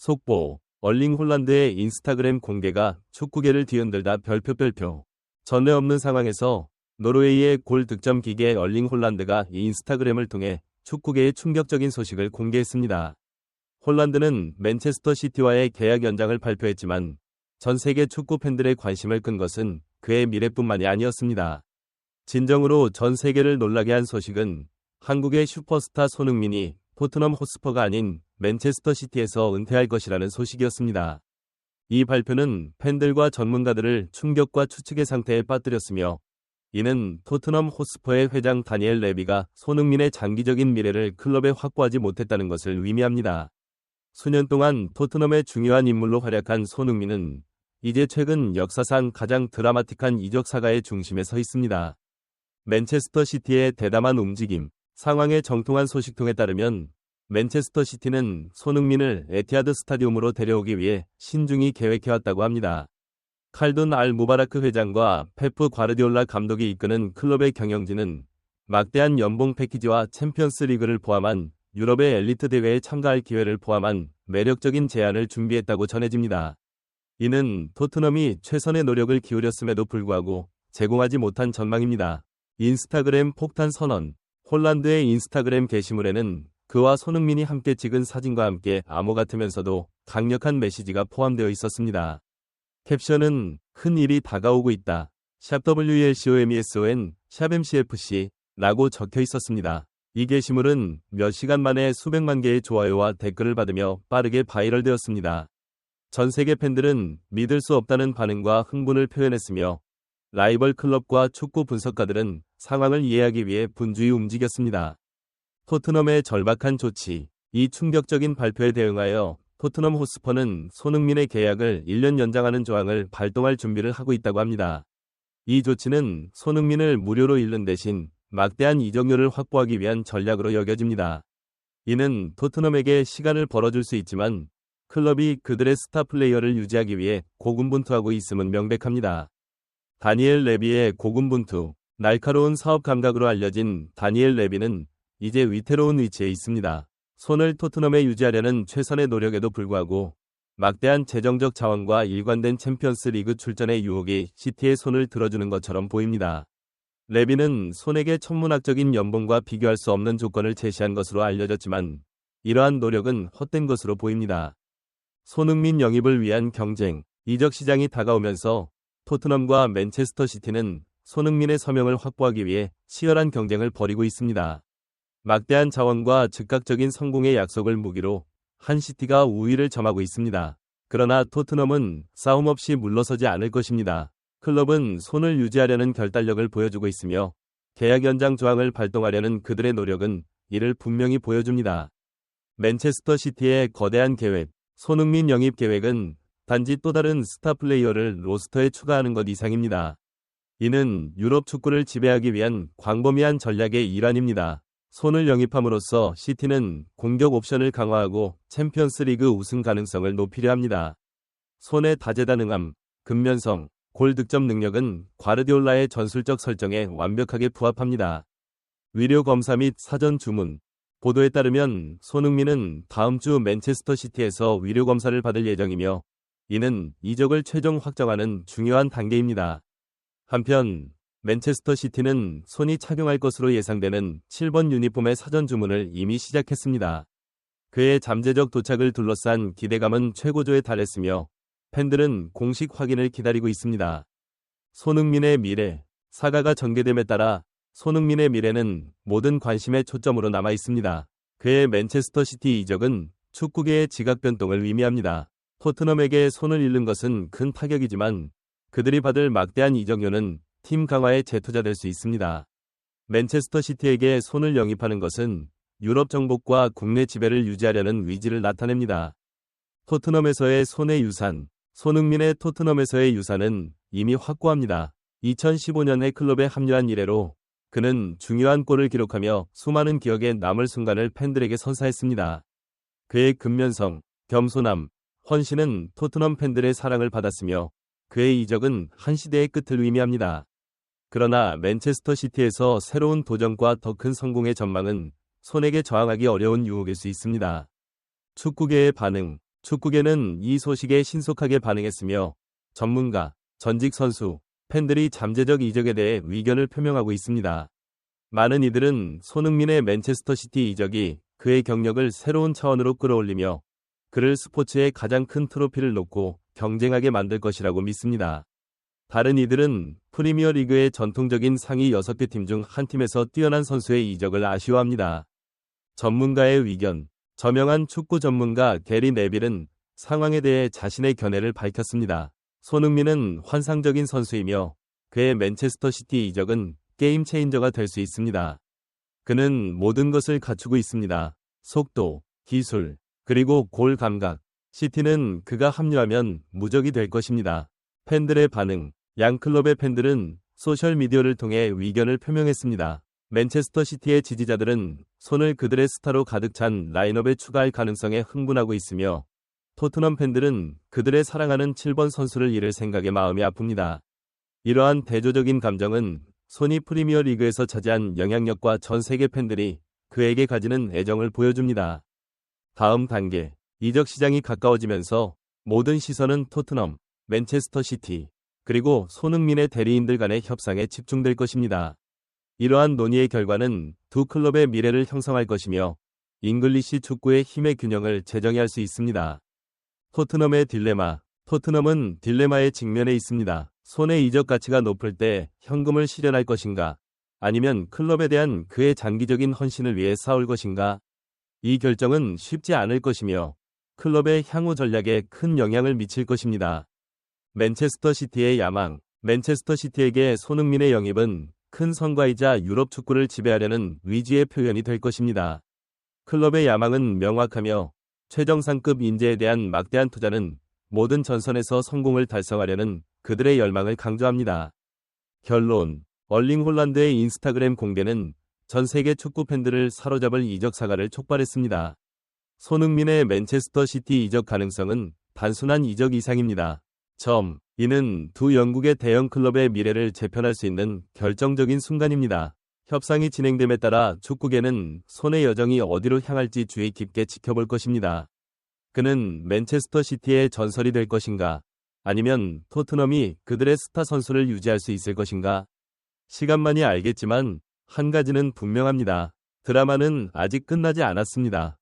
속보, 얼링 홀란드의 인스타그램 공개가 축구계를 뒤흔들다 별표. 전례 없는 상황에서 노르웨이의 골 득점 기계 얼링 홀란드가 인스타그램을 통해 축구계에 충격적인 소식을 공개했습니다. 홀란드는 맨체스터 시티와의 계약 연장을 발표했지만 전 세계 축구 팬들의 관심을 끈 것은 그의 미래뿐만이 아니었습니다. 진정으로 전 세계를 놀라게 한 소식은 한국의 슈퍼스타 손흥민이 토트넘 호스퍼가 아닌 맨체스터 시티에서 은퇴할 것이라는 소식이었습니다. 이 발표는 팬들과 전문가들을 충격과 추측의 상태에 빠뜨렸으며 이는 토트넘 호스퍼의 회장 다니엘 레비가 손흥민의 장기적인 미래를 클럽에 확보하지 못했다는 것을 의미합니다. 수년 동안 토트넘의 중요한 인물로 활약한 손흥민은 이제 최근 역사상 가장 드라마틱한 이적 사가의 중심에 서 있습니다. 맨체스터 시티의 대담한 움직임, 상황의 정통한 소식통에 따르면 맨체스터 시티는 손흥민을 에티하드 스타디움으로 데려오기 위해 신중히 계획해왔다고 합니다. 칼둔 알 무바라크 회장과 페프 과르디올라 감독이 이끄는 클럽의 경영진은 막대한 연봉 패키지와 챔피언스 리그를 포함한 유럽의 엘리트 대회에 참가할 기회를 포함한 매력적인 제안을 준비했다고 전해집니다. 이는 토트넘이 최선의 노력을 기울였음에도 불구하고 제공하지 못한 전망입니다. 인스타그램 폭탄 선언. 홀란드의 인스타그램 게시물에는 그와 손흥민이 함께 찍은 사진과 함께 암호 같으면서도 강력한 메시지가 포함되어 있었습니다. 캡션은 큰 일이 다가오고 있다. 샵WLCOMESON, 샵MCFC 라고 적혀 있었습니다. 이 게시물은 몇 시간 만에 수백만 개의 좋아요와 댓글을 받으며 빠르게 바이럴되었습니다. 전 세계 팬들은 믿을 수 없다는 반응과 흥분을 표현했으며 라이벌 클럽과 축구 분석가들은 상황을 이해하기 위해 분주히 움직였습니다. 토트넘의 절박한 조치. 이 충격적인 발표에 대응하여 토트넘 호스퍼는 손흥민의 계약을 1년 연장하는 조항을 발동할 준비를 하고 있다고 합니다. 이 조치는 손흥민을 무료로 잃는 대신 막대한 이적료를 확보하기 위한 전략으로 여겨집니다. 이는 토트넘에게 시간을 벌어줄 수 있지만 클럽이 그들의 스타 플레이어를 유지하기 위해 고군분투하고 있음은 명백합니다. 다니엘 레비의 고군분투. 날카로운 사업 감각으로 알려진 다니엘 레비는 이제 위태로운 위치에 있습니다. 손을 토트넘에 유지하려는 최선의 노력에도 불구하고 막대한 재정적 자원과 일관된 챔피언스 리그 출전의 유혹이 시티의 손을 들어주는 것처럼 보입니다. 레비는 손에게 천문학적인 연봉과 비교할 수 없는 조건을 제시한 것으로 알려졌지만 이러한 노력은 헛된 것으로 보입니다. 손흥민 영입을 위한 경쟁. 이적 시장이 다가오면서 토트넘과 맨체스터 시티는 손흥민의 서명을 확보하기 위해 치열한 경쟁을 벌이고 있습니다. 막대한 자원과 즉각적인 성공의 약속을 무기로 한 시티가 우위를 점하고 있습니다. 그러나 토트넘은 싸움 없이 물러서지 않을 것입니다. 클럽은 손을 유지하려는 결단력을 보여주고 있으며 계약 연장 조항을 발동하려는 그들의 노력은 이를 분명히 보여줍니다. 맨체스터 시티의 거대한 계획. 손흥민 영입 계획은 단지 또 다른 스타 플레이어를 로스터에 추가하는 것 이상입니다. 이는 유럽 축구를 지배하기 위한 광범위한 전략의 일환입니다. 손을 영입함으로써 시티는 공격 옵션을 강화하고 챔피언스 리그 우승 가능성을 높이려 합니다. 손의 다재다능함, 근면성, 골 득점 능력은 과르디올라의 전술적 설정에 완벽하게 부합합니다. 위료 검사 및 사전 주문. 보도에 따르면 손흥민은 다음 주 맨체스터 시티에서 위료 검사를 받을 예정이며 이는 이적을 최종 확정하는 중요한 단계입니다. 한편 맨체스터 시티는 손이 착용할 것으로 예상되는 7번 유니폼의 사전 주문을 이미 시작했습니다. 그의 잠재적 도착을 둘러싼 기대감은 최고조에 달했으며 팬들은 공식 확인을 기다리고 있습니다. 손흥민의 미래. 사가가 전개됨에 따라 손흥민의 미래는 모든 관심의 초점으로 남아 있습니다. 그의 맨체스터 시티 이적은 축구계의 지각 변동을 의미합니다. 토트넘에게 손을 잃는 것은 큰 타격이지만 그들이 받을 막대한 이적료는 팀 강화에 재투자될 수 있습니다. 맨체스터 시티에게 손을 영입하는 것은 유럽 정복과 국내 지배를 유지하려는 의지를 나타냅니다. 토트넘에서의 손의 유산. 손흥민의 토트넘에서의 유산은 이미 확고합니다. 2015년에 클럽에 합류한 이래로 그는 중요한 골을 기록하며 수많은 기억에 남을 순간을 팬들에게 선사했습니다. 그의 근면성, 겸손함, 헌신은 토트넘 팬들의 사랑을 받았으며 그의 이적은 한 시대의 끝을 의미합니다. 그러나 맨체스터 시티에서 새로운 도전과 더 큰 성공의 전망은 손에게 저항하기 어려운 유혹일 수 있습니다. 축구계의 반응. 축구계는 이 소식에 신속하게 반응했으며 전문가, 전직 선수, 팬들이 잠재적 이적에 대해 의견을 표명하고 있습니다. 많은 이들은 손흥민의 맨체스터 시티 이적이 그의 경력을 새로운 차원으로 끌어올리며 그를 스포츠의 가장 큰 트로피를 놓고 경쟁하게 만들 것이라고 믿습니다. 다른 이들은 프리미어리그의 전통적인 상위 6개 팀 중 한 팀에서 뛰어난 선수의 이적을 아쉬워합니다. 전문가의 의견. 저명한 축구 전문가 게리 네빌은 상황에 대해 자신의 견해를 밝혔습니다. 손흥민은 환상적인 선수이며 그의 맨체스터 시티 이적은 게임 체인저가 될 수 있습니다. 그는 모든 것을 갖추고 있습니다. 속도, 기술, 그리고 골 감각. 시티는 그가 합류하면 무적이 될 것입니다. 팬들의 반응. 양 클럽의 팬들은 소셜미디어를 통해 의견을 표명했습니다. 맨체스터 시티의 지지자들은 손을 그들의 스타로 가득 찬 라인업에 추가할 가능성에 흥분하고 있으며 토트넘 팬들은 그들의 사랑하는 7번 선수를 잃을 생각에 마음이 아픕니다. 이러한 대조적인 감정은 손이 프리미어리그에서 차지한 영향력과 전 세계 팬들이 그에게 가지는 애정을 보여줍니다. 다음 단계. 이적 시장이 가까워지면서 모든 시선은 토트넘, 맨체스터 시티, 그리고 손흥민의 대리인들 간의 협상에 집중될 것입니다. 이러한 논의의 결과는 두 클럽의 미래를 형성할 것이며 잉글리시 축구의 힘의 균형을 재정의할 수 있습니다. 토트넘의 딜레마. 토트넘은 딜레마에 직면해 있습니다. 손의 이적 가치가 높을 때 현금을 실현할 것인가? 아니면 클럽에 대한 그의 장기적인 헌신을 위해 싸울 것인가? 이 결정은 쉽지 않을 것이며 클럽의 향후 전략에 큰 영향을 미칠 것입니다. 맨체스터 시티의 야망. 맨체스터 시티에게 손흥민의 영입은 큰 성과이자 유럽 축구를 지배하려는 의지의 표현이 될 것입니다. 클럽의 야망은 명확하며 최정상급 인재에 대한 막대한 투자는 모든 전선에서 성공을 달성하려는 그들의 열망을 강조합니다. 결론. 얼링 홀란드의 인스타그램 공개는 전 세계 축구 팬들을 사로잡을 이적 사가를 촉발했습니다. 손흥민의 맨체스터 시티 이적 가능성은 단순한 이적 이상입니다. 이는 두 영국의 대형 클럽의 미래를 재편할 수 있는 결정적인 순간입니다. 협상이 진행됨에 따라 축구계는 손의 여정이 어디로 향할지 주의 깊게 지켜볼 것입니다. 그는 맨체스터 시티의 전설이 될 것인가? 아니면 토트넘이 그들의 스타 선수를 유지할 수 있을 것인가? 시간만이 알겠지만 한 가지는 분명합니다. 드라마는 아직 끝나지 않았습니다.